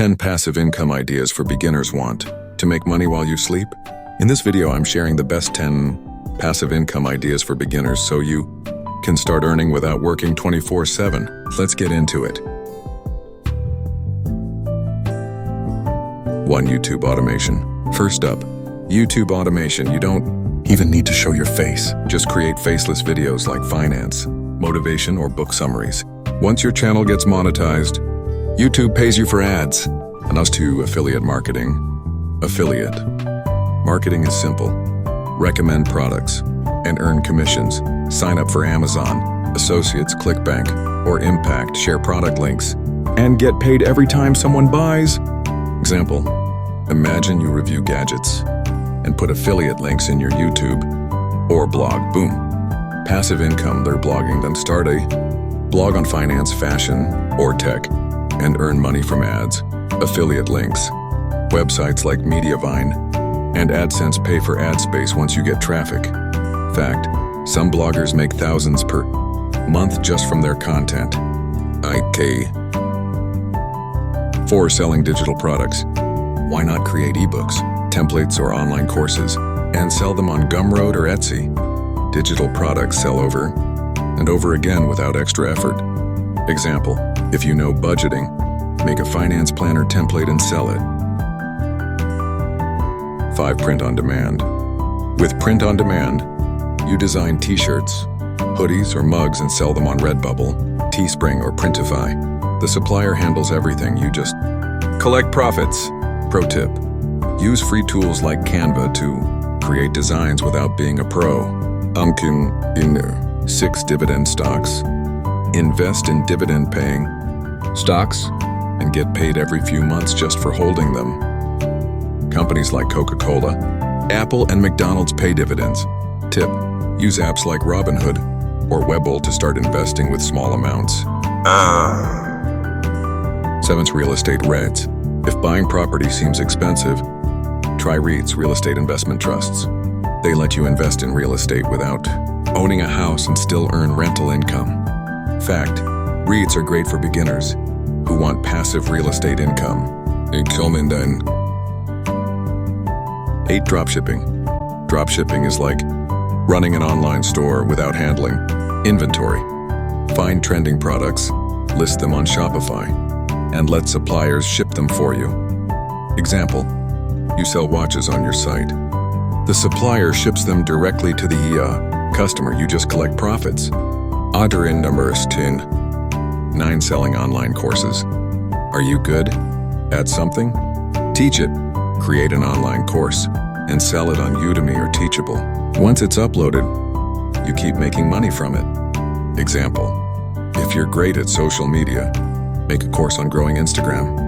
10 passive income ideas for beginners want to make money while you sleep. In this video, I'm sharing the best 10 passive income ideas for beginners so you can start earning without working 24/7. Let's get into it. 1. YouTube automation. First up, YouTube automation. You don't even need to show your face. Just create faceless videos like finance, motivation, or book summaries. Once your channel gets monetized, YouTube pays you for ads. And us to affiliate marketing. Affiliate marketing is simple. Recommend products and earn commissions. Sign up for Amazon, Associates, ClickBank, or Impact. Share product links and get paid every time someone buys. Example, imagine you review gadgets and put affiliate links in your YouTube or blog. Boom. Passive income. They're blogging. Then start a blog on finance, fashion, or tech and earn money from ads. Affiliate links. Websites like Mediavine and AdSense pay for ad space once you get traffic. Fact, some bloggers make thousands per month just from their content. 4. Selling digital products. Why not create ebooks, templates, or online courses and sell them on Gumroad or Etsy? Digital products sell over and over again without extra effort. Example, if you know budgeting, make a finance planner template and sell it. 5. Print on demand. With print on demand, you design t-shirts, hoodies, or mugs and sell them on Redbubble, Teespring, or Printify. The supplier handles everything. You just collect profits. Pro tip, use free tools like Canva to create designs without being a pro. 6. Dividend stocks. Invest in dividend-paying stocks and get paid every few months just for holding them. Companies like Coca-Cola, Apple, and McDonald's pay dividends. Tip, use apps like Robinhood or Webull to start investing with small amounts. 7. Real estate REITs. If buying property seems expensive, try REITs, real estate investment trusts. They let you invest in real estate without owning a house and still earn rental income. Fact, REITs are great for beginners who want passive real estate income. 8. Dropshipping. Dropshipping is like running an online store without handling inventory. Find trending products, list them on Shopify, and let suppliers ship them for you. Example, you sell watches on your site. The supplier ships them directly to the customer. You just collect profits. 9. Selling online courses. Are you good at something? Teach it. Create an online course and sell it on Udemy or Teachable. Once it's uploaded, you keep making money from it. Example, if you're great at social media, make a course on growing Instagram.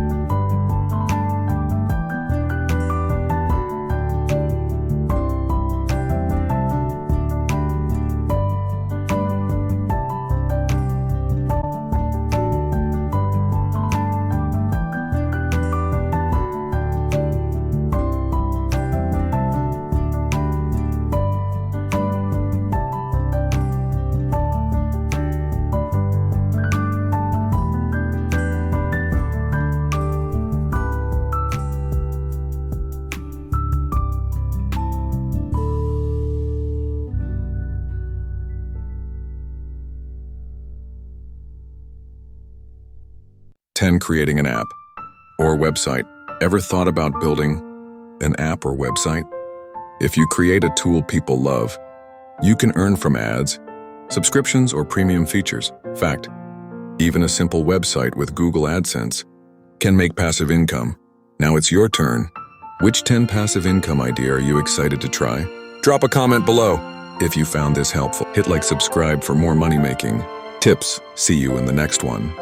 Creating an app or website. Ever thought about building an app or website? If you create a tool people love, you can earn from ads, subscriptions, or premium features. Fact, even a simple website with Google AdSense can make passive income. Now it's your turn. Which 10 passive income idea are you excited to try? Drop a comment below. If you found this helpful, hit like, subscribe for more money-making tips. See you in the next one.